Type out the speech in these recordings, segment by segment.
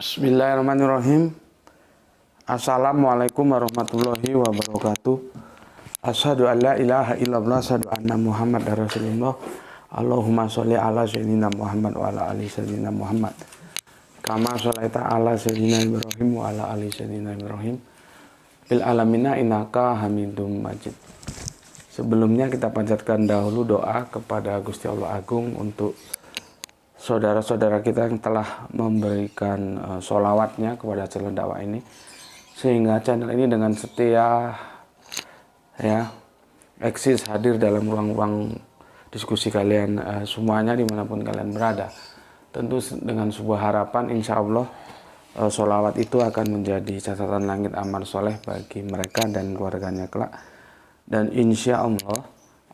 Bismillahirrahmanirrahim. Assalamualaikum warahmatullahi wabarakatuh. Asyhadu an la ilaha illallah, asyhadu anna Muhammadar Rasulullah. Allahumma sholli ala sayyidina Muhammad wa ala ali sayyidina Muhammad. Kama sholaita ala sayyidina Ibrahim wa ala ali sayyidina Ibrahim. Fil alamina innaka Hamidum Majid. Sebelumnya kita panjatkan dahulu doa kepada Gusti Allah Agung untuk saudara-saudara kita yang telah memberikan sholawatnya kepada channel dakwah ini, sehingga channel ini dengan setia eksis hadir dalam ruang-ruang diskusi kalian semuanya dimanapun kalian berada. Tentu dengan sebuah harapan, insya Allah sholawat itu akan menjadi catatan langit amal soleh bagi mereka dan keluarganya kelak, dan insya Allah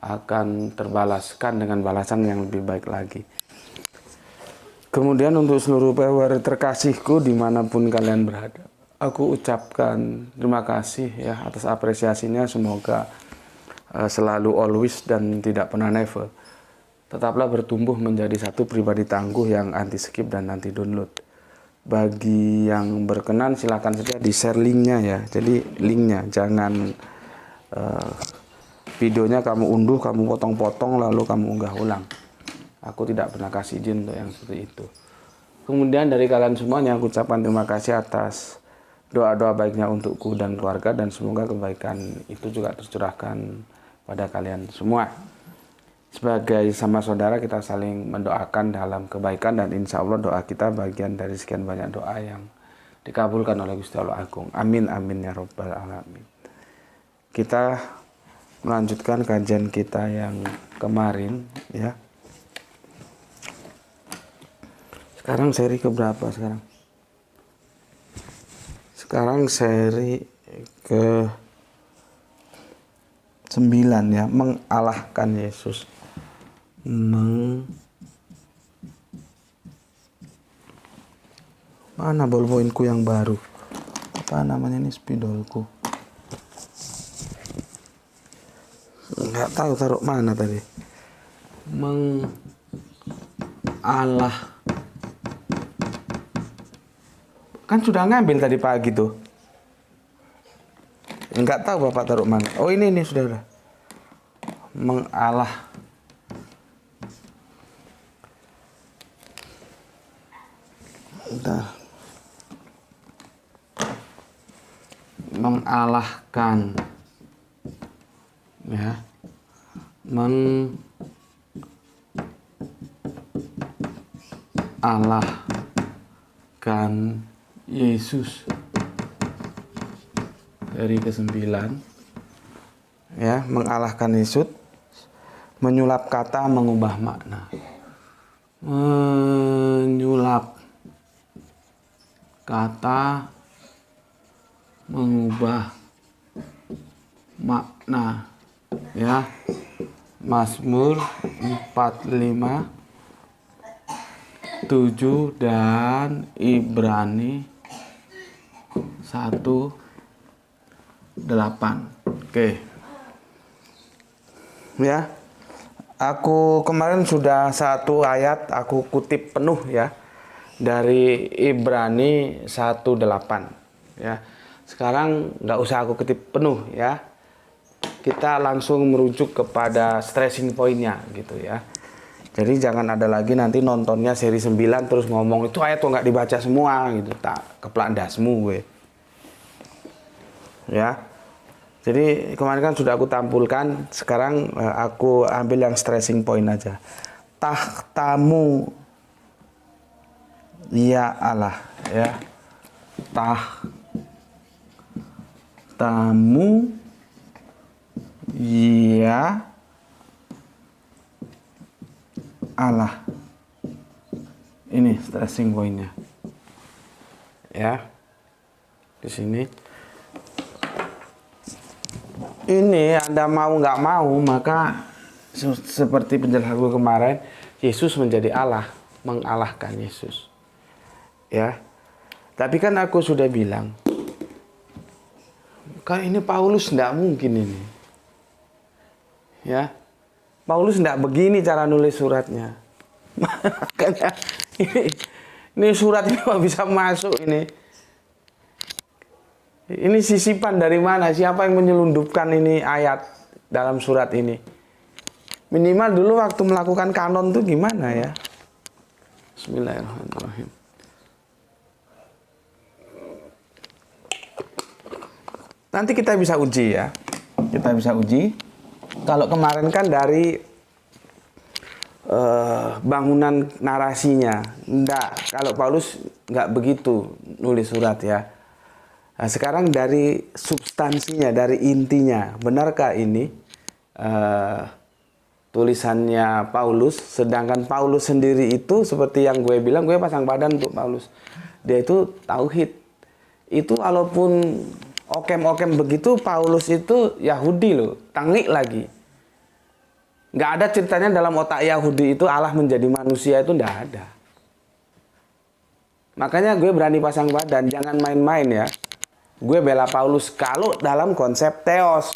akan terbalaskan dengan balasan yang lebih baik lagi. Kemudian untuk seluruh viewer terkasihku dimanapun kalian berada, aku ucapkan terima kasih ya atas apresiasinya. Semoga selalu always dan tidak pernah never. Tetaplah bertumbuh menjadi satu pribadi tangguh yang anti skip dan anti download. Bagi yang berkenan silahkan saja di share linknya ya. Jadi linknya jangan videonya kamu unduh, kamu potong-potong lalu kamu unggah ulang. Aku tidak pernah kasih izin untuk yang seperti itu. Kemudian dari kalian semuanya aku ucapkan terima kasih atas doa-doa baiknya untukku dan keluarga, dan semoga kebaikan itu juga tercurahkan pada kalian semua. Sebagai sama saudara kita saling mendoakan dalam kebaikan, dan insya Allah doa kita bagian dari sekian banyak doa yang dikabulkan oleh Gusti Allah Agung. Amin amin ya robbal alamin. Kita melanjutkan kajian kita yang kemarin ya. Sekarang seri keberapa sekarang? Sekarang seri ke 9 ya, mengalahkan Yesus. Mana ballpointku yang baru? Apa namanya ini, spidolku? Enggak tahu taruh mana tadi. Kan sudah ngambil tadi pagi tuh. Enggak tahu Bapak taruh mana. Oh ini sudah. Mengalahkan ya. Mengalahkan Yesus dari ke-9 ya, mengalahkan Yesus, menyulap kata mengubah makna. Menyulap kata mengubah makna ya. Mazmur 45, 7 dan Ibrani 1:8. Oke. Ya. Aku kemarin sudah satu ayat aku kutip penuh ya dari Ibrani 1:8 ya. Sekarang nggak usah aku kutip penuh ya. Kita langsung merujuk kepada stressing pointnya gitu ya. Jadi jangan ada lagi nanti nontonnya seri 9 terus ngomong itu ayat kok nggak dibaca semua gitu, tak keplak dasmu gue. Ya. Jadi kemarin kan sudah aku tampilkan, sekarang aku ambil yang stressing point aja. Tahtamu ya Allah ya. Tahtamu ya Allah. Ini stressing pointnya. Ya. Di sini. Ini Anda mau nggak mau, maka seperti penjelasan gue kemarin, Yesus menjadi Allah, mengalahkan Yesus. Ya. Tapi kan aku sudah bilang, kan ini Paulus tidak mungkin ini. Ya. Paulus tidak begini cara nulis suratnya. Makanya Ini surat ini kok bisa masuk ini? Ini sisipan dari mana? Siapa yang menyelundupkan ini ayat dalam surat ini? Minimal dulu waktu melakukan kanon tuh gimana ya? Bismillahirrahmanirrahim. Nanti kita bisa uji ya. Kita bisa uji. Kalau kemarin kan dari bangunan narasinya. Enggak, kalau Paulus enggak begitu nulis surat ya. Nah, sekarang dari substansinya, dari intinya. Benarkah ini tulisannya Paulus? Sedangkan Paulus sendiri itu seperti yang gue bilang, gue pasang badan untuk Paulus. Dia itu tauhid. Itu walaupun okem-okem begitu, Paulus itu Yahudi loh, tangik lagi. Nggak ada ceritanya dalam otak Yahudi itu Allah menjadi manusia, itu nggak ada. Makanya gue berani pasang badan, jangan main-main ya. Gue bela Paulus kalau dalam konsep teos.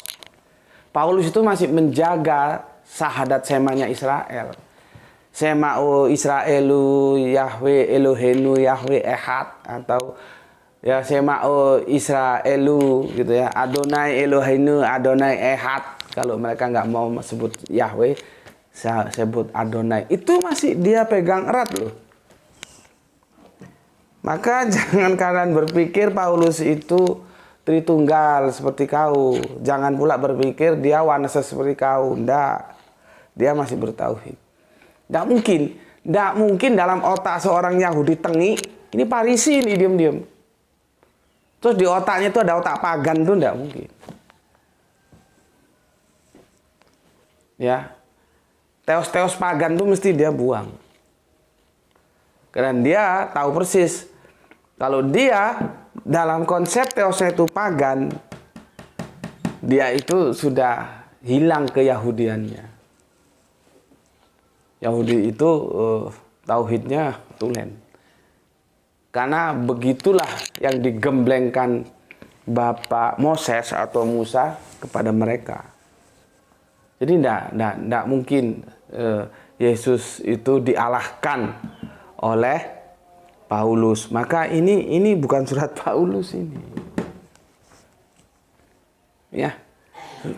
Paulus itu masih menjaga sahadat semanya Israel. Sema'u Israelu Yahweh Elohenu Yahweh Ehad, atau ya Sema'u Israelu gitu ya, Adonai Elohenu Adonai Ehad. Kalau mereka nggak mau sebut Yahweh, saya sebut Adonai. Itu masih dia pegang erat loh. Maka jangan kalian berpikir Paulus itu Tritunggal seperti kau. Jangan pula berpikir dia wanesa seperti kau. Nggak. Dia masih bertauhid. Nggak mungkin. Nggak mungkin dalam otak seorang Yahudi tengik. Ini Parisi ini diam-diam. Terus di otaknya itu ada otak pagan tuh, nggak mungkin. Ya. Teos-teos pagan tuh mesti dia buang. Karena dia tahu persis. Kalau dia dalam konsep teosnya itu pagan, dia itu sudah hilang keyahudiannya. Yahudi itu tauhidnya tulen. Karena begitulah yang digemblengkan Bapak Moses atau Musa kepada mereka. Jadi tidak mungkin Yesus itu dialahkan oleh Paulus. Maka ini bukan surat Paulus ini. Ya,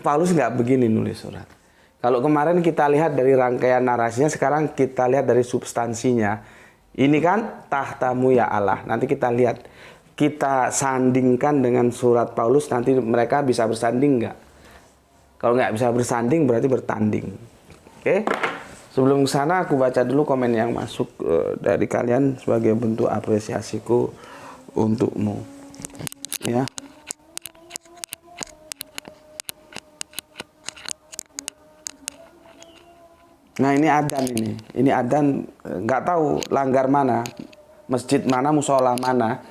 Paulus nggak begini nulis surat. Kalau kemarin kita lihat dari rangkaian narasinya, sekarang kita lihat dari substansinya. Ini kan tahtamu ya Allah. Nanti kita lihat, kita sandingkan dengan surat Paulus. Nanti mereka bisa bersanding nggak? Kalau nggak bisa bersanding berarti bertanding. Oke? Sebelum ke sana aku baca dulu komen yang masuk dari kalian sebagai bentuk apresiasiku untukmu. Ya. Nah, ini adzan ini. Ini adzan nggak tahu langgar mana, masjid mana, musola mana.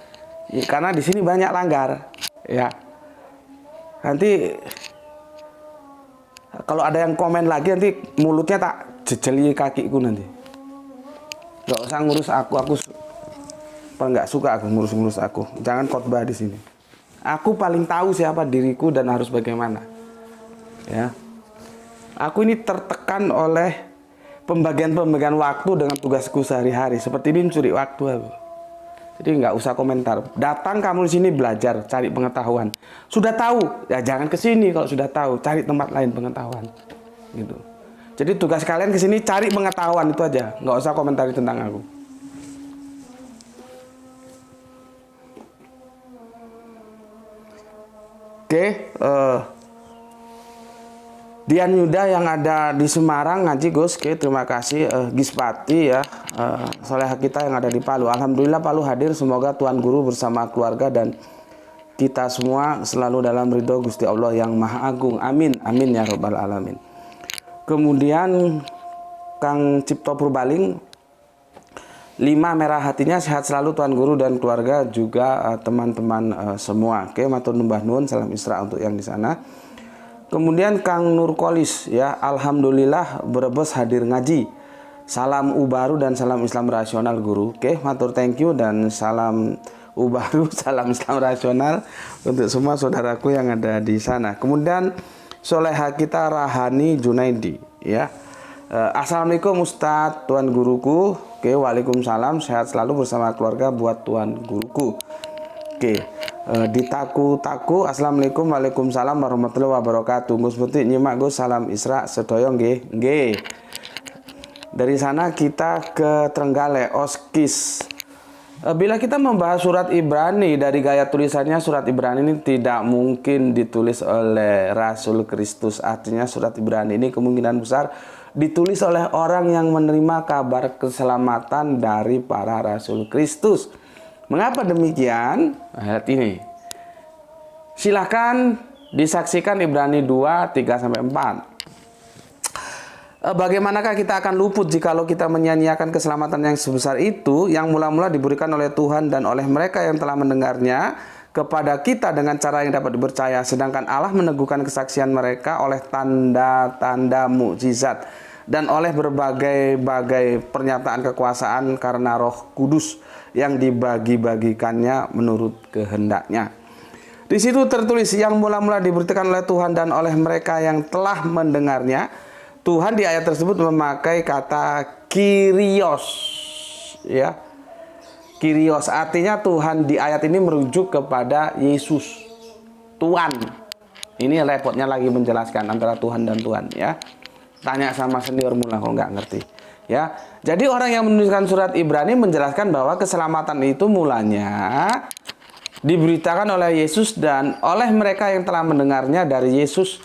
Karena di sini banyak langgar, ya. Nanti kalau ada yang komen lagi nanti mulutnya tak jejeli kakiku nanti. Gak usah ngurus aku nggak suka aku ngurus aku. Jangan khotbah di sini. Aku paling tahu siapa diriku dan harus bagaimana. Ya. Aku ini tertekan oleh pembagian waktu dengan tugasku sehari-hari. Seperti ini mencuri waktu aku. Jadi nggak usah komentar. Datang kamu di sini belajar, cari pengetahuan. Sudah tahu, ya jangan ke sini kalau sudah tahu. Cari tempat lain pengetahuan. Gitu. Jadi tugas kalian ke sini cari pengetahuan itu aja, nggak usah komentari tentang aku. Oke, Dian Yuda yang ada di Semarang ngaji Gus, oke, terima kasih. Gispati ya, soleha kita yang ada di Palu. Alhamdulillah Palu hadir. Semoga Tuan Guru bersama keluarga dan kita semua selalu dalam ridho Gusti Allah yang Maha Agung. Amin, amin ya Rabbal Alamin. Kemudian Kang Cipto Purbaling, 5 merah hatinya, sehat selalu Tuan Guru dan keluarga juga teman-teman semua. Oke, matur numbah nuwun, salam Isra untuk yang di sana. Kemudian Kang Nurkolis ya, alhamdulillah Brebes hadir ngaji. Salam ubaru dan salam Islam rasional Guru. Oke, matur thank you dan salam ubaru, salam Islam rasional untuk semua saudaraku yang ada di sana. Kemudian soleha kita Rahani Junaidi ya. Assalamualaikum Ustadz, Tuan Guruku. Oke, waalaikumsalam, sehat selalu bersama keluarga buat Tuan Guruku. Oke, ditaku-taku. Assalamualaikum, waalaikumsalam warahmatullahi wabarakatuh. Gus Putih nyimak Gus, salam Isra sedoyo nggih. Nggih. Dari sana kita ke Trenggalek, Oskis. Bila kita membahas surat Ibrani, dari gaya tulisannya surat Ibrani ini tidak mungkin ditulis oleh Rasul Kristus. Artinya surat Ibrani ini kemungkinan besar ditulis oleh orang yang menerima kabar keselamatan dari para Rasul Kristus. Mengapa demikian? Lihat ini. Silahkan disaksikan Ibrani 2, 3-4. Bagaimanakah kita akan luput jikalau kita menyia-nyiakan keselamatan yang sebesar itu, yang mula-mula diberikan oleh Tuhan dan oleh mereka yang telah mendengarnya kepada kita dengan cara yang dapat dipercaya, sedangkan Allah meneguhkan kesaksian mereka oleh tanda-tanda mukjizat dan oleh berbagai-bagai pernyataan kekuasaan karena Roh Kudus yang dibagi-bagikannya menurut kehendaknya. Di situ tertulis yang mula-mula diberitakan oleh Tuhan dan oleh mereka yang telah mendengarnya. Tuhan di ayat tersebut memakai kata Kyrios, ya. Kyrios artinya Tuhan di ayat ini merujuk kepada Yesus, Tuhan. Ini repotnya lagi menjelaskan antara Tuhan dan Tuhan, ya. Tanya sama senior mula kalau nggak ngerti, ya. Jadi orang yang menuliskan surat Ibrani menjelaskan bahwa keselamatan itu mulanya diberitakan oleh Yesus dan oleh mereka yang telah mendengarnya dari Yesus.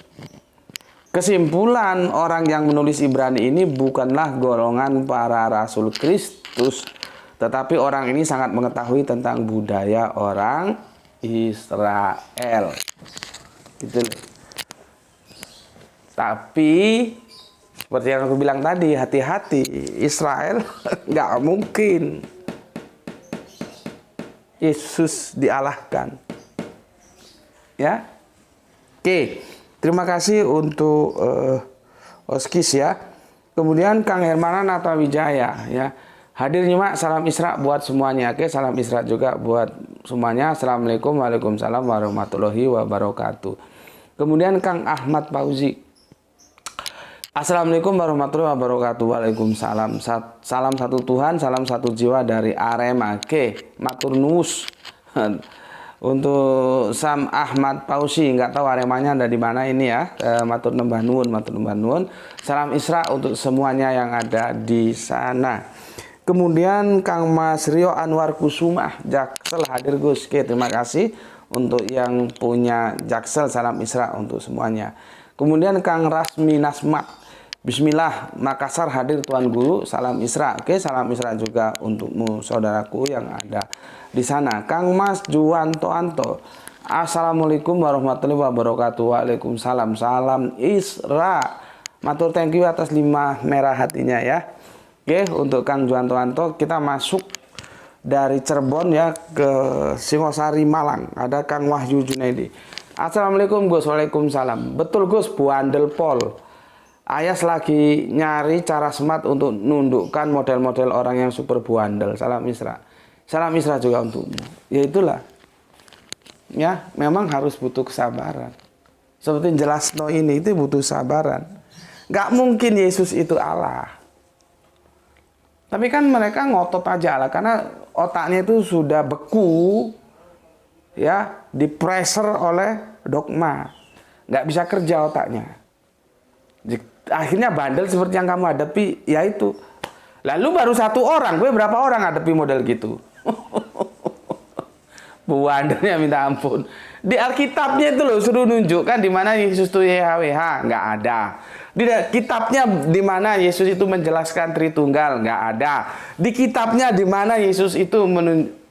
Kesimpulan orang yang menulis Ibrani ini bukanlah golongan para Rasul Kristus, tetapi orang ini sangat mengetahui tentang budaya orang Israel. Gitu. Tapi seperti yang aku bilang tadi, hati-hati, Israel nggak mungkin Yesus dialahkan. Ya, oke. Terima kasih untuk Oskis, ya. Kemudian Kang Hermanan Nata Wijaya, ya. Hadir nyimak, salam Isra buat semuanya. Oke, salam Isra juga buat semuanya. Assalamualaikum, waalaikumsalam warahmatullahi wabarakatuh. Kemudian Kang Ahmad Fauzi. Assalamualaikum warahmatullahi wabarakatuh. Waalaikumsalam. Salam satu Tuhan, salam satu jiwa dari Arema. Oke, matur nuwun. Untuk Sam Ahmad Pausi, nggak tahu Aremanya ada di mana ini, ya. Matur nembah nuwun, matur nembah nuwun. Salam Isra untuk semuanya yang ada di sana. Kemudian Kang Mas Rio Anwar Kusumah, Jaksel, hadir Gus. Oke, terima kasih untuk yang punya Jaksel, salam Isra untuk semuanya. Kemudian Kang Rasmi Nasmat, Bismillah, Makassar, hadir Tuan Guru, salam Isra. Oke, salam Isra juga untukmu saudaraku yang ada di sana. Kang Mas Juwanto Anto, Assalamualaikum warahmatullahi wabarakatuh. Waalaikumsalam, salam Isra. Matur thank you atas 5 merah hatinya, ya. Oke, untuk Kang Juwanto Anto, kita masuk dari Cirebon, ya, ke Singosari Malang. Ada Kang Wahyu Junaidi. Assalamualaikum Gus. Waalaikumsalam. Betul Gus, buandel pol. Ayas lagi nyari cara smart untuk nundukkan model-model orang yang super buandel. Salam Isra. Salam Isra juga untukmu. Ya itulah. Ya, memang harus butuh kesabaran. Seperti jelas no ini itu butuh sabaran. Gak mungkin Yesus itu Allah. Tapi kan mereka ngotot aja Allah karena otaknya itu sudah beku, ya, di-pressure oleh dogma. Gak bisa kerja otaknya. Akhirnya bandel seperti yang kamu hadapi, yaitu. Lalu baru 1 orang, gue berapa orang hadapi model gitu? Bandelnya minta ampun. Di Alkitabnya itu loh suruh nunjukkan di mana Yesus itu YHWH, nggak ada. Di kitabnya di mana Yesus itu menjelaskan Tritunggal, nggak ada. Di kitabnya di mana Yesus itu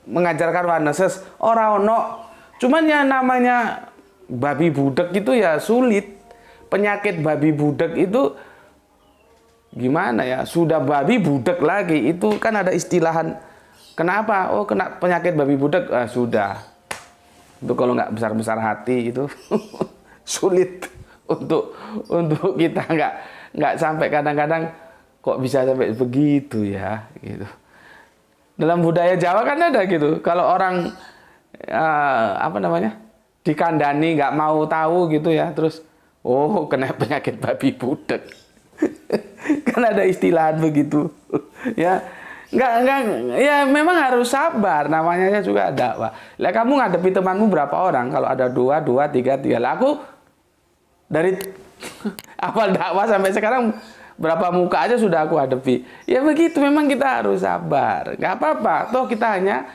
mengajarkan Waneses, ora ono. Cuman ya namanya babi budek itu ya sulit. Penyakit babi budek itu gimana ya? Sudah babi budek lagi, itu kan ada istilahan. Kenapa? Oh, kena penyakit babi budek. Sudah. Itu kalau nggak besar-besar hati itu sulit untuk kita nggak sampai kadang-kadang kok bisa sampai begitu ya gitu. Dalam budaya Jawa kan ada gitu. Kalau orang dikandani nggak mau tahu gitu ya, terus oh kena penyakit babi budek. Kan ada istilah begitu. Ya. Enggak, ya memang harus sabar, namanya juga dakwah. Lah kamu ngadepi temanmu berapa orang? Kalau ada 2, 3. Lah aku dari awal dakwah sampai sekarang berapa muka aja sudah aku hadapi. Ya begitu, memang kita harus sabar. Enggak apa-apa, toh kita hanya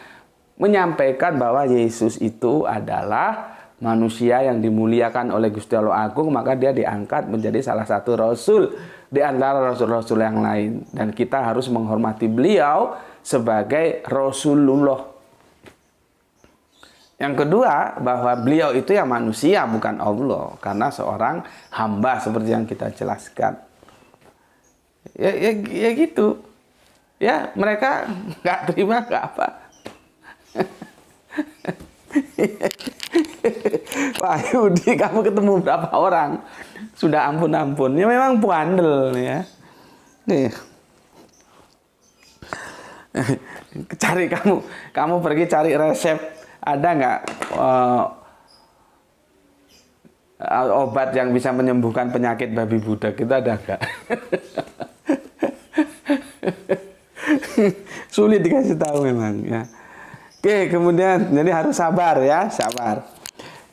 menyampaikan bahwa Yesus itu adalah manusia yang dimuliakan oleh Gusti Allah Agung, maka dia diangkat menjadi salah satu rasul di antara rasul-rasul yang lain, dan kita harus menghormati beliau sebagai Rasulullah. Yang kedua, bahwa beliau itu yang manusia, bukan Allah, karena seorang hamba seperti yang kita jelaskan. Ya gitu. Ya, mereka nggak terima, nggak apa. Pak Yudi, kamu ketemu berapa orang? Sudah ampun-ampun. Ya memang bandel ya. Nih. Cari kamu pergi cari resep, ada nggak obat yang bisa menyembuhkan penyakit babi budak? Kita ada nggak? Sulit dikasih tahu memang ya. Oke, kemudian jadi harus sabar ya, sabar.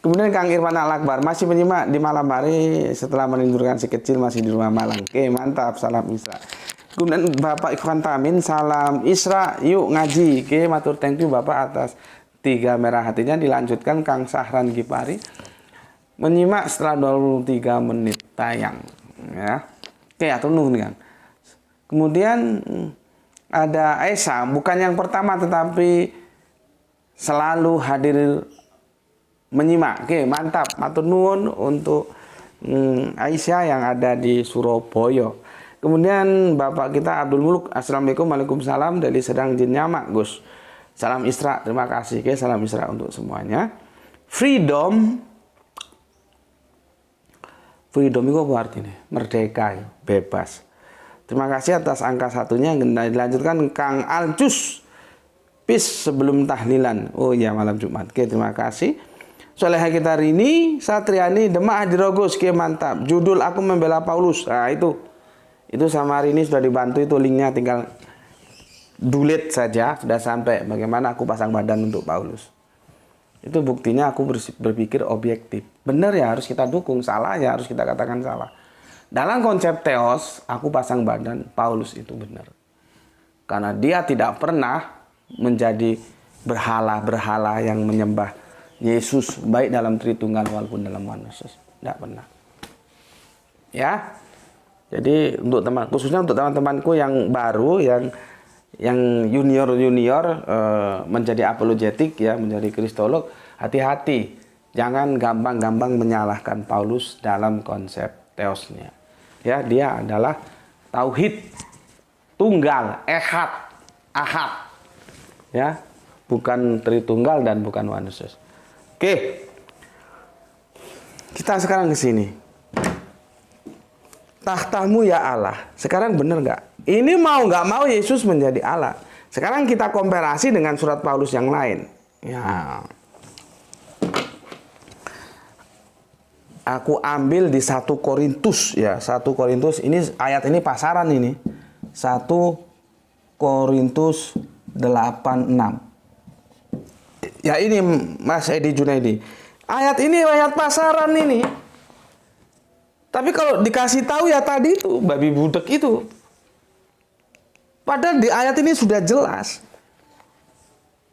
Kemudian Kang Irfan Al-Akbar masih menyimak di malam hari setelah menidurkan si kecil, masih di rumah Malang. Oke, mantap, salam Isra. Kemudian Bapak Ikhwan Tamin, salam Isra, yuk ngaji. Oke, matur thank you Bapak atas 3 merah hatinya. Dilanjutkan Kang Sahran Gipari, menyimak setelah 23 menit tayang ya. Oke, atur nuhun Kang. Kemudian ada Aisyah, bukan yang pertama tetapi selalu hadir menyimak. Oke, mantap. Matur nuwun untuk Aisyah yang ada di Surabaya. Kemudian Bapak kita Abdul Muluk, Assalamualaikum, Waalaikumsalam, dari Sedang Jin Nyamak, Gus. Salam Isra, terima kasih. Oke, salam Isra untuk semuanya. Freedom itu apa artinya? Merdeka, bebas. Terima kasih atas angka satunya. Dilanjutkan Kang Alcus, Pis sebelum tahlilan. Oh iya, malam Jumat. Oke, terima kasih. Soleha kita hari ini Satriani Demak Hadirogos. Oke, mantap. Judul aku membela Paulus. Nah, itu sama hari ini sudah dibantu, itu linknya tinggal dulit saja, sudah sampai bagaimana aku pasang badan untuk Paulus. Itu buktinya aku berpikir objektif. Benar ya harus kita dukung, salah ya harus kita katakan salah. Dalam konsep teos, aku pasang badan Paulus itu benar. Karena dia tidak pernah menjadi berhala-berhala yang menyembah Yesus, baik dalam Tritunggal walaupun dalam manusia. Tidak pernah. Ya. Jadi untuk khususnya untuk teman-temanku yang baru, yang junior menjadi apologetik ya, menjadi kristolog, hati-hati. Jangan gampang-gampang menyalahkan Paulus dalam konsep teosnya. Ya, dia adalah tauhid tunggal, ehad, ahad. Ya, bukan Tritunggal dan bukan Yesus. Oke. Kita sekarang ke sini. Tahtamu ya Allah. Sekarang benar nggak? Ini mau nggak mau Yesus menjadi Allah. Sekarang kita komparasi dengan surat Paulus yang lain. Ya. Aku ambil di 1 Korintus ya. 1 Korintus ini ayat ini pasaran ini. 1 Korintus 8:6. Ya ini Mas Edi Junaidi. Ayat ini ayat pasaran ini. Tapi kalau dikasih tahu ya tadi itu babi budak itu. Padahal di ayat ini sudah jelas.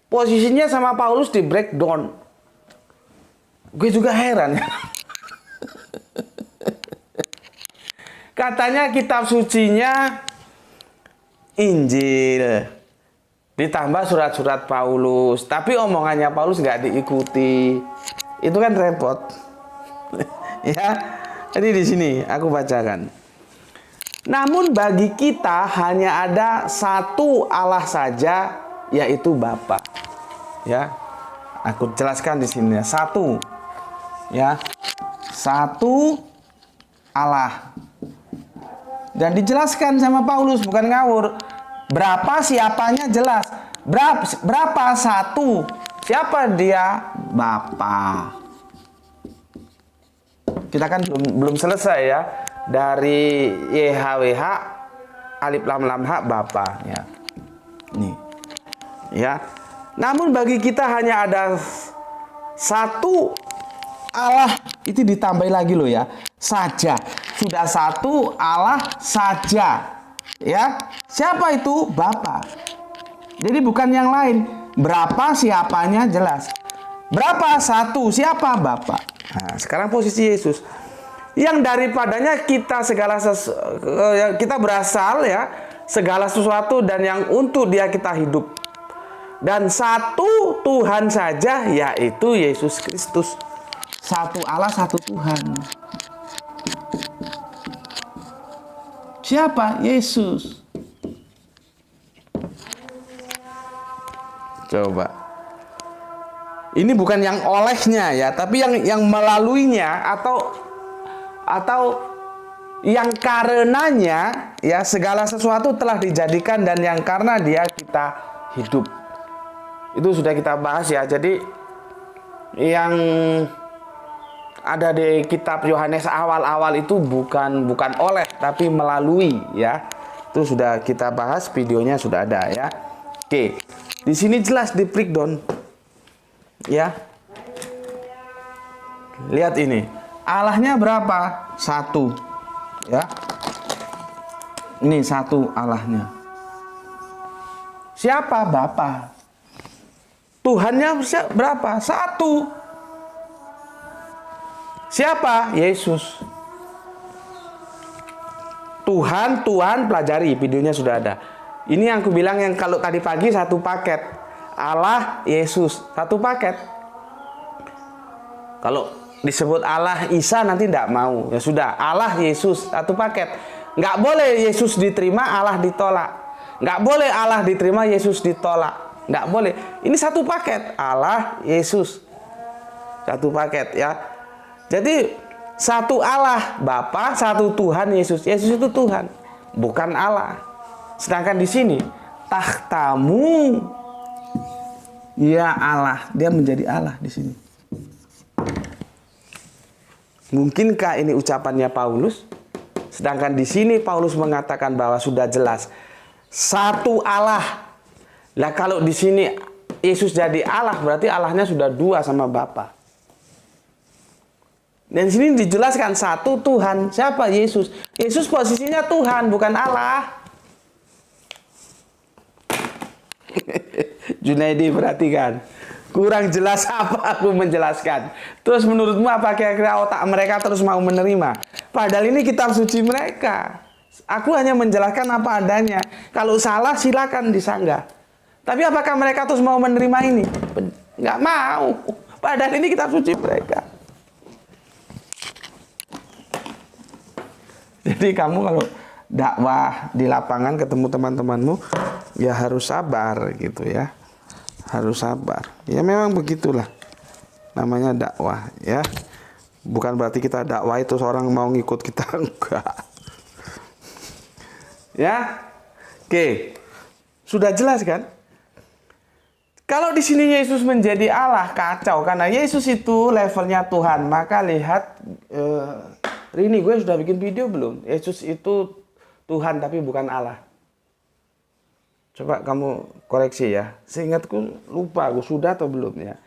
Posisinya sama Paulus di breakdown. Gue juga heran. Katanya kitab sucinya Injil, ditambah surat-surat Paulus, tapi omongannya Paulus nggak diikuti. Itu kan repot. Ya, jadi di sini aku bacakan. Namun bagi kita hanya ada satu Allah saja, yaitu Bapa. Ya, aku jelaskan di sini ya. Satu, ya, satu Allah. Dan dijelaskan sama Paulus, bukan ngawur. Berapa siapanya jelas. Berapa satu. Siapa dia? Bapa. Kita kan belum selesai ya. Dari YHWH alif lam lam ha Bapa ya. Nih. Ya. Namun bagi kita hanya ada satu Allah, itu ditambahi lagi loh ya. Saja. Sudah satu Allah saja. Ya. Siapa itu? Bapa. Jadi bukan yang lain. Berapa siapanya jelas. Berapa? Satu. Siapa? Bapa. Nah, sekarang posisi Yesus. Yang daripadanya kita kita berasal ya, segala sesuatu dan yang untuk Dia kita hidup. Dan satu Tuhan saja, yaitu Yesus Kristus. Satu Allah, satu Tuhan. Siapa? Yesus. Coba. Ini bukan yang olehnya ya, tapi yang melaluinya atau yang karenanya ya segala sesuatu telah dijadikan dan yang karena Dia kita hidup. Itu sudah kita bahas ya. Jadi yang ada di kitab Yohanes awal-awal itu bukan oleh tapi melalui ya. Itu sudah kita bahas, videonya sudah ada ya. Oke. Di sini jelas di breakdown. Ya. Lihat ini. Allahnya berapa? Satu. Ya. Ini satu Allahnya. Siapa? Bapa. Tuhannya berapa? Satu. Siapa? Yesus. Tuhan, pelajari, videonya sudah ada. Ini yang aku bilang yang kalau tadi pagi satu paket. Allah, Yesus, satu paket. Kalau disebut Allah Isa nanti tidak mau. Ya sudah, Allah, Yesus, satu paket. Nggak boleh Yesus diterima, Allah ditolak. Nggak boleh Allah diterima, Yesus ditolak. Nggak boleh. Ini satu paket. Allah, Yesus. Satu paket ya. Jadi satu Allah, Bapa, satu Tuhan, Yesus. Yesus itu Tuhan, bukan Allah. Sedangkan di sini, takhtamu, ya Allah, Dia menjadi Allah di sini. Mungkinkah ini ucapannya Paulus? Sedangkan di sini Paulus mengatakan bahwa sudah jelas satu Allah. Lah kalau di sini Yesus jadi Allah, berarti Allahnya sudah dua sama Bapa. Dan di sini dijelaskan satu Tuhan. Siapa? Yesus. Yesus posisinya Tuhan, bukan Allah. Junaidi, perhatikan. Kurang jelas apa aku menjelaskan. Terus menurutmu apa kira-kira otak mereka terus mau menerima? Padahal ini kitab suci mereka. Aku hanya menjelaskan apa adanya. Kalau salah silakan disanggah. Tapi apakah mereka terus mau menerima ini? Nggak mau. Padahal ini kitab suci mereka. Jadi kamu kalau dakwah di lapangan ketemu teman-temanmu, ya harus sabar gitu ya. Harus sabar. Ya memang begitulah. Namanya dakwah ya. Bukan berarti kita dakwah itu seorang mau ngikut kita, enggak. Ya. Oke. Sudah jelas kan? Kalau di sini Yesus menjadi Allah, kacau karena Yesus itu levelnya Tuhan. Maka lihat Rini, gue sudah bikin video belum? Yesus itu Tuhan tapi bukan Allah. Coba kamu koreksi ya. Seingatku lupa, gue sudah atau belum ya.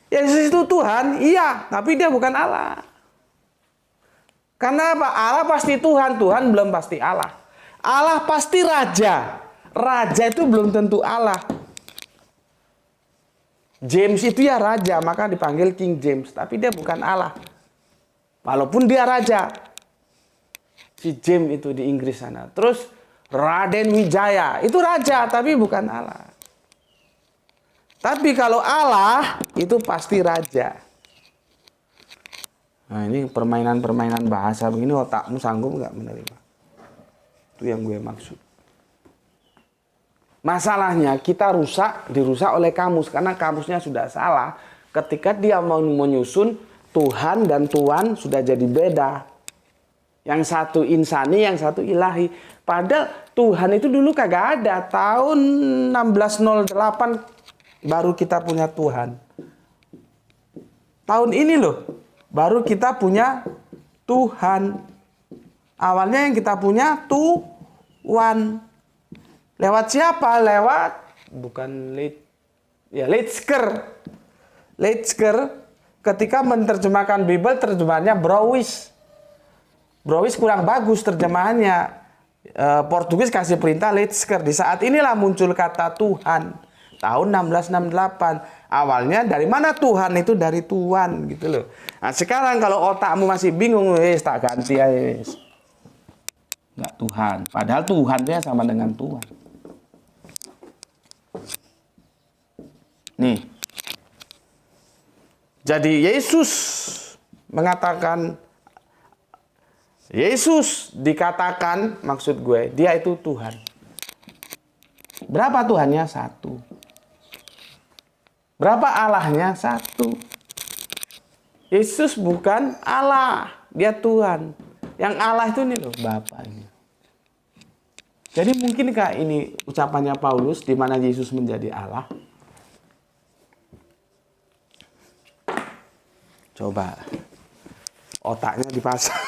Yesus itu Tuhan, iya, tapi Dia bukan Allah. Karena apa? Allah pasti Tuhan, Tuhan belum pasti Allah. Allah pasti Raja. Raja itu belum tentu Allah. James itu ya raja, maka dipanggil King James, tapi dia bukan Allah. Walaupun dia raja. Si James itu di Inggris sana. Terus Raden Wijaya, itu raja, tapi bukan Allah. Tapi kalau Allah, itu pasti raja. Nah ini permainan-permainan bahasa begini, otakmu sanggup nggak menerima? Itu yang gue maksud. Masalahnya kita dirusak oleh kamus. Karena kamusnya sudah salah. Ketika dia mau menyusun Tuhan dan Tuhan sudah jadi beda. Yang satu insani, yang satu ilahi. Padahal Tuhan itu dulu kagak ada. Tahun 1608 baru kita punya Tuhan. Tahun ini loh, baru kita punya Tuhan. Awalnya yang kita punya One. Lewat siapa? Lewat bukan Leitsker. Leitsker ketika menerjemahkan Bible terjemahannya Brouwys. Brouwys kurang bagus terjemahannya. Portugis kasih perintah Leitsker. Di saat inilah muncul kata Tuhan. Tahun 1668. Awalnya dari mana Tuhan itu? Dari Tuhan gitu loh. Nah sekarang kalau otakmu masih bingung, tak ganti aja. Enggak Tuhan. Padahal Tuhan itu sama dengan Tuhan. Nih. Jadi Yesus mengatakan, Yesus dikatakan, maksud gue, dia itu Tuhan. Berapa Tuhannya? Satu. Berapa Allahnya? Satu. Yesus bukan Allah, dia Tuhan. Yang Allah itu ini loh, Bapaknya. Jadi mungkinkah ini ucapannya Paulus di mana Yesus menjadi Allah? Coba otaknya dipasang.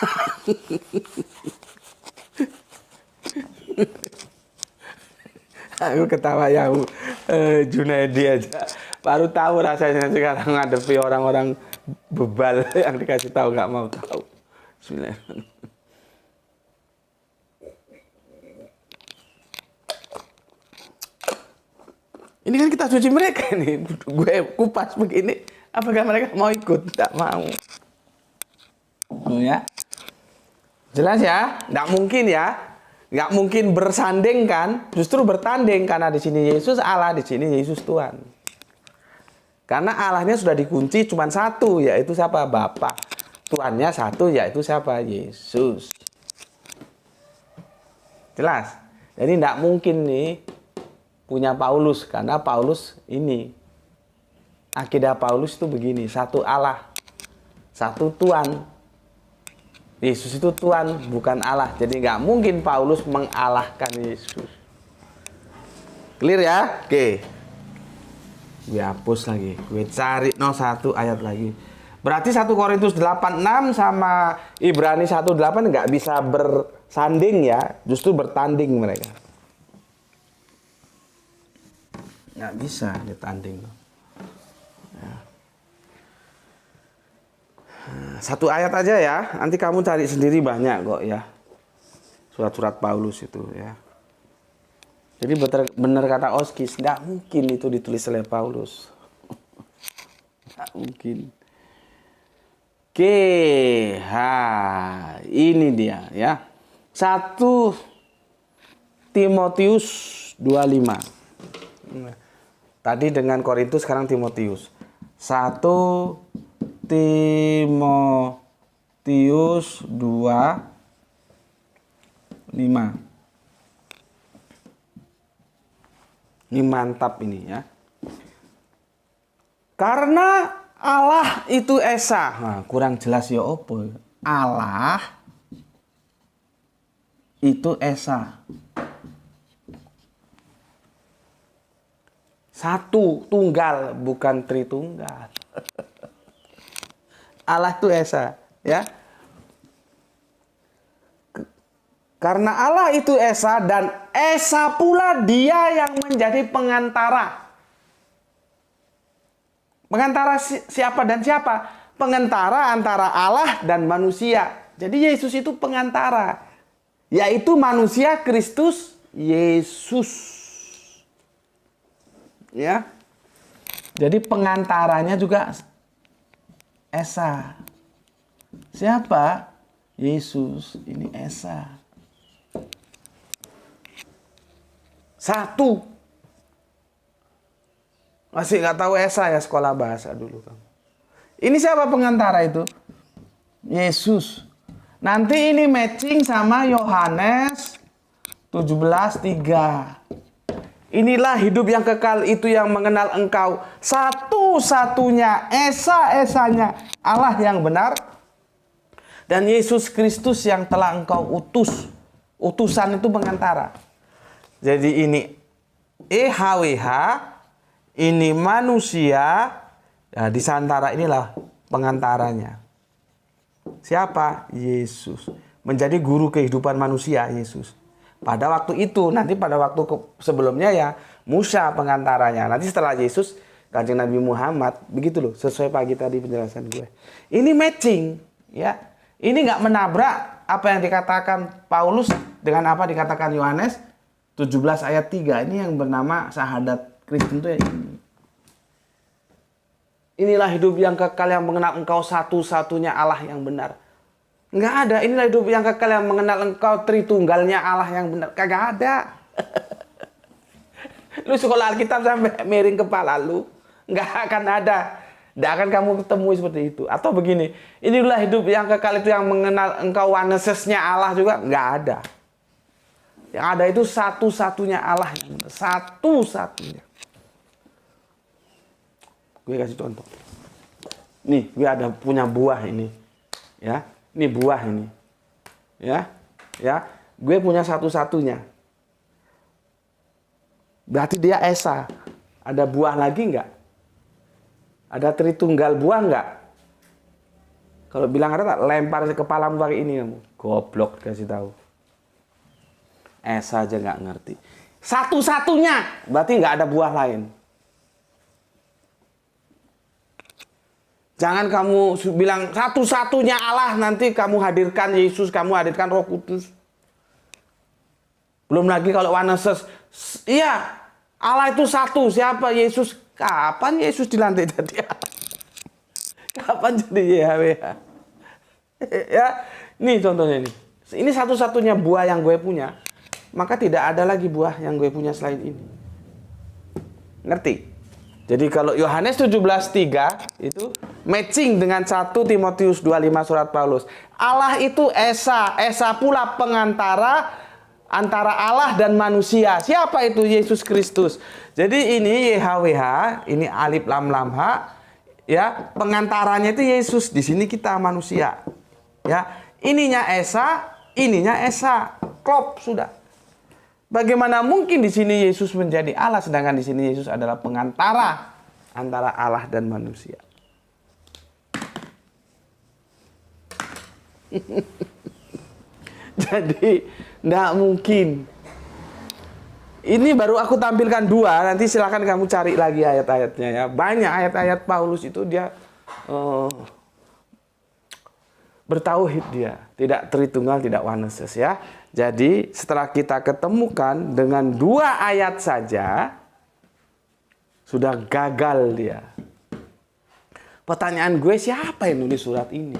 Aku ketawa ya, Junaidi aja. Baru tahu rasanya sekarang ngadepi orang-orang bebal yang dikasih tahu nggak mau tahu. Bismillahirrahmanirrahim. Ini kan kita cuci mereka nih. Gue kupas begini. Apakah mereka mau ikut? Tidak mau. Oh ya. Jelas ya? Tidak mungkin ya. Nggak mungkin bersanding kan? Justru bertanding. Karena di sini Yesus Allah, di sini Yesus Tuhan. Karena Allahnya sudah dikunci cuma satu, yaitu siapa? Bapa. Tuhannya satu, yaitu siapa? Yesus. Jelas? Jadi tidak mungkin nih punya Paulus. Karena Paulus ini. Akidah Paulus itu begini, satu Allah, satu Tuhan. Yesus itu Tuhan, bukan Allah. Jadi nggak mungkin Paulus mengalahkan Yesus. Clear ya? Oke. Gue hapus lagi. Gue cari 1 ayat lagi. Berarti 1 Korintus 8:6 sama Ibrani 1:8 nggak bisa bersanding ya. Justru bertanding mereka. Nggak bisa ditanding. Satu ayat aja ya, nanti kamu cari sendiri banyak kok ya. Surat-surat Paulus itu ya. Jadi benar kata Oskis, tidak mungkin itu ditulis oleh Paulus. Tidak mungkin. Oke, ini dia ya. 1 Timotius 2:5. Tadi dengan Korintus, sekarang Timotius. 1 Timotius 2:5. Ini mantap ini ya. Karena Allah itu Esa. Nah, kurang jelas ya opo. Allah itu Esa. Satu, tunggal, bukan tritunggal. Allah itu Esa, ya. Karena Allah itu Esa dan Esa pula dia yang menjadi pengantara. Pengantara siapa dan siapa? Pengantara antara Allah dan manusia. Jadi Yesus itu pengantara. Yaitu manusia Kristus Yesus. Ya. Jadi pengantaranya juga Esa. Siapa? Yesus. Ini Esa. Satu. Masih nggak tahu Esa ya, sekolah bahasa dulu kamu. Ini siapa pengantara itu? Yesus. Nanti ini matching sama Yohanes 17:3. Inilah hidup yang kekal itu yang mengenal engkau satu-satunya Esa-esanya Allah yang benar dan Yesus Kristus yang telah engkau utus. Utusan itu pengantara. Jadi ini EHWH, ini manusia, ya, di antara inilah pengantaranya. Siapa? Yesus. Menjadi guru kehidupan manusia, Yesus. pada waktu itu. Nanti pada waktu sebelumnya ya Musa pengantaranya. Nanti setelah Yesus, Kanjeng Nabi Muhammad. Begitu loh, sesuai pagi tadi penjelasan gue. Ini matching, ya. Ini nggak menabrak apa yang dikatakan Paulus dengan apa dikatakan Yohanes 17 ayat 3. Ini yang bernama syahadat Kristen itu ya ini. Inilah hidup yang kekal yang mengenal engkau satu-satunya Allah yang benar. Nggak ada. Inilah hidup yang kekal yang mengenal engkau tritunggalnya Allah yang benar. Kagak ada. Lu sekolah Alkitab sampai miring kepala lu. Nggak akan ada. Nggak akan kamu ketemu seperti itu. Atau begini. Inilah hidup yang kekal itu yang mengenal engkau wanesesnya Allah juga. Nggak ada. Yang ada itu satu-satunya Allah yang benar. Satu-satunya. Gue kasih contoh. Nih, gue ada punya buah ini. Ya, ini buah ini. Ya. Gue punya satu-satunya. Berarti dia esa. Ada buah lagi enggak? Ada tritunggal buah enggak? Kalau bilang ada tak, lempar kepalamu pakai ini kamu. Goblok kasih tahu. Esa aja enggak ngerti. Satu-satunya. Berarti enggak ada buah lain. Jangan kamu bilang satu-satunya Allah, nanti kamu hadirkan Yesus, kamu hadirkan Roh Kudus. Belum lagi kalau waneses, iya Allah itu satu, siapa? Yesus. Kapan Yesus dilantik jadi Allah? Kapan jadi YHWH? Ya, ini contohnya ini. Ini satu-satunya buah yang gue punya. Maka tidak ada lagi buah yang gue punya selain ini. Ngerti? Jadi kalau Yohanes 17:3 itu matching dengan 1 Timotius 2:5 surat Paulus. Allah itu esa, esa pula pengantara antara Allah dan manusia. Siapa itu? Yesus Kristus. Jadi ini YHWH, ini alif lam lam ha, ya, pengantaranya itu Yesus. Di sini kita manusia. Ya, ininya esa, ininya esa. Klop sudah. Bagaimana mungkin di sini Yesus menjadi Allah sedangkan di sini Yesus adalah pengantara antara Allah dan manusia? Jadi tidak mungkin. Ini baru aku tampilkan dua. Nanti silakan kamu cari lagi ayat-ayatnya ya. Banyak ayat-ayat Paulus itu dia bertauhid dia, tidak tritunggal, tidak waneses ya. Jadi setelah kita ketemukan dengan dua ayat saja sudah gagal dia. Pertanyaan gue, siapa yang nulis surat ini?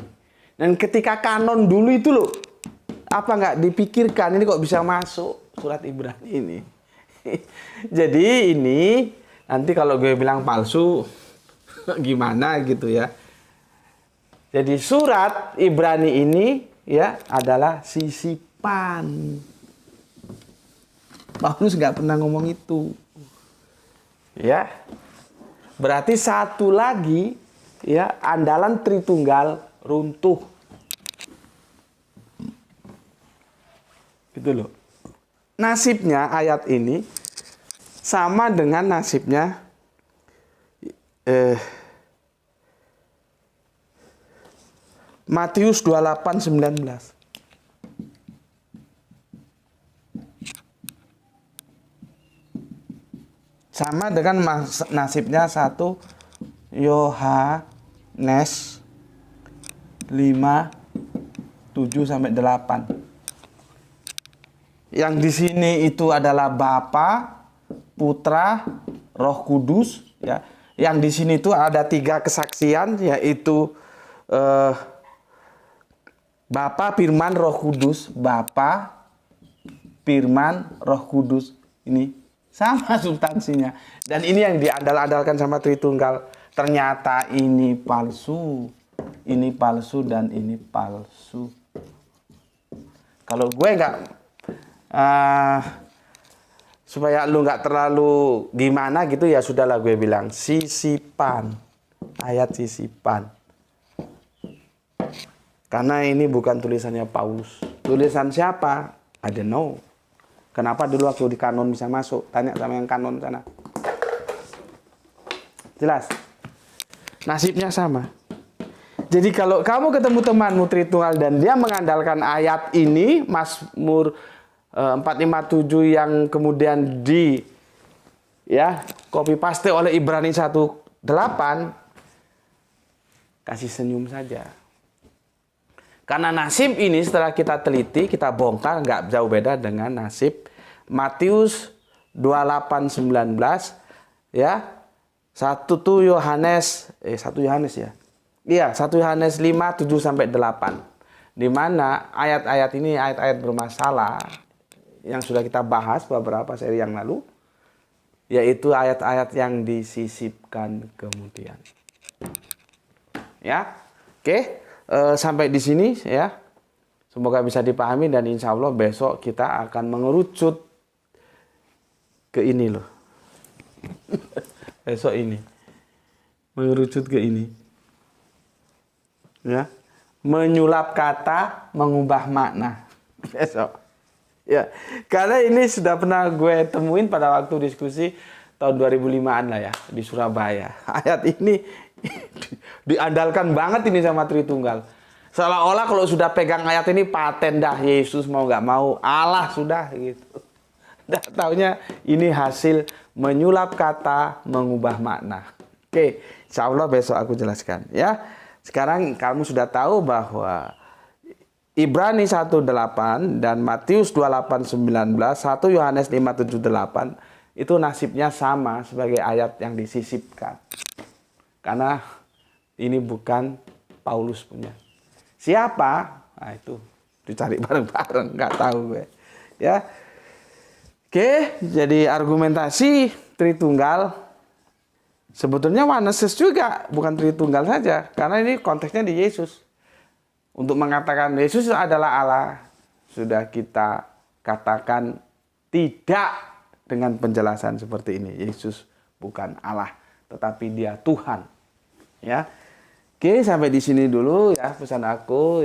Dan ketika kanon dulu itu loh, apa nggak dipikirkan ini kok bisa masuk surat Ibrani ini? Jadi ini nanti kalau gue bilang palsu gimana gitu ya. Jadi surat Ibrani ini ya adalah sisipan. Paulus nggak pernah ngomong itu. Ya. Berarti satu lagi ya andalan Tritunggal runtuh. Gitu loh. Nasibnya ayat ini sama dengan nasibnya Matius 28:19. Sama dengan nasibnya 1 Yohanes 5:7-8. Yang di sini itu adalah Bapa, Putra, Roh Kudus ya. Yang di sini itu ada 3 kesaksian, yaitu Bapa, Firman, Roh Kudus. Bapa, Firman, Roh Kudus. Ini sama substansinya. Dan ini yang diandal-andalkan sama Tritunggal. Ternyata ini palsu, dan ini palsu. Kalau gue nggak, supaya lu nggak terlalu gimana gitu ya sudahlah gue bilang sisipan, ayat sisipan. Karena ini bukan tulisannya Paulus. Tulisan siapa? I don't know. Kenapa dulu waktu di kanon bisa masuk? Tanya sama yang kanon sana. Jelas? Nasibnya sama. Jadi kalau kamu ketemu temanmu Tritunggal dan dia mengandalkan ayat ini, Mazmur 457 yang kemudian di copy paste oleh Ibrani 1:8, kasih senyum saja. Karena nasib ini setelah kita teliti, kita bongkar, nggak jauh beda dengan nasib Matius 28:19, 1 Yohanes 5:7-8, di mana ayat-ayat ini ayat-ayat bermasalah yang sudah kita bahas beberapa seri yang lalu, yaitu ayat-ayat yang disisipkan kemudian. Oke. Sampai di sini semoga bisa dipahami, dan insya Allah besok kita akan mengerucut ke ini loh. Besok ini mengerucut ke ini, menyulap kata, mengubah makna. Besok karena ini sudah pernah gue temuin pada waktu diskusi tahun 2005-an lah di Surabaya. Ayat ini diandalkan banget ini sama Tritunggal. Seolah-olah kalau sudah pegang ayat ini paten dah, Yesus mau nggak mau, Allah sudah gitu. Nggak taunya ini hasil menyulap kata, mengubah makna. Oke, insya Allah besok aku jelaskan Sekarang kamu sudah tahu bahwa Ibrani 1:8 dan Matius 28:19, 1 Yohanes 5:7-8 itu nasibnya sama sebagai ayat yang disisipkan. Karena ini bukan Paulus punya. Siapa? Nah itu dicari bareng-bareng, nggak tahu gue. Oke, jadi argumentasi Tritunggal sebetulnya Onesis juga, bukan Tritunggal saja, karena ini konteksnya di Yesus. Untuk mengatakan Yesus adalah Allah, sudah kita katakan tidak dengan penjelasan seperti ini. Yesus bukan Allah, tetapi Dia Tuhan. Oke, sampai di sini dulu pesan aku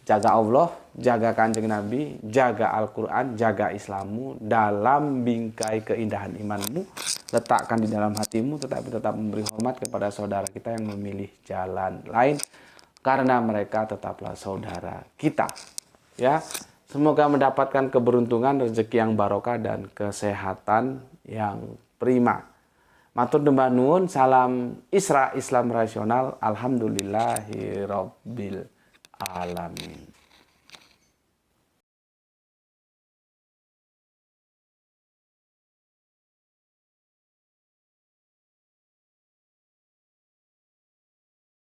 jaga Allah, jaga Kanjeng Nabi, jaga Al-Quran, jaga Islammu dalam bingkai keindahan imanmu, letakkan di dalam hatimu, tetapi tetap memberi hormat kepada saudara kita yang memilih jalan lain, karena mereka tetaplah saudara kita. Semoga mendapatkan keberuntungan, rezeki yang barokah, dan kesehatan yang prima. Matur dembah nuwun, salam Isra Islam rasional, alhamdulillahirabbil alamin.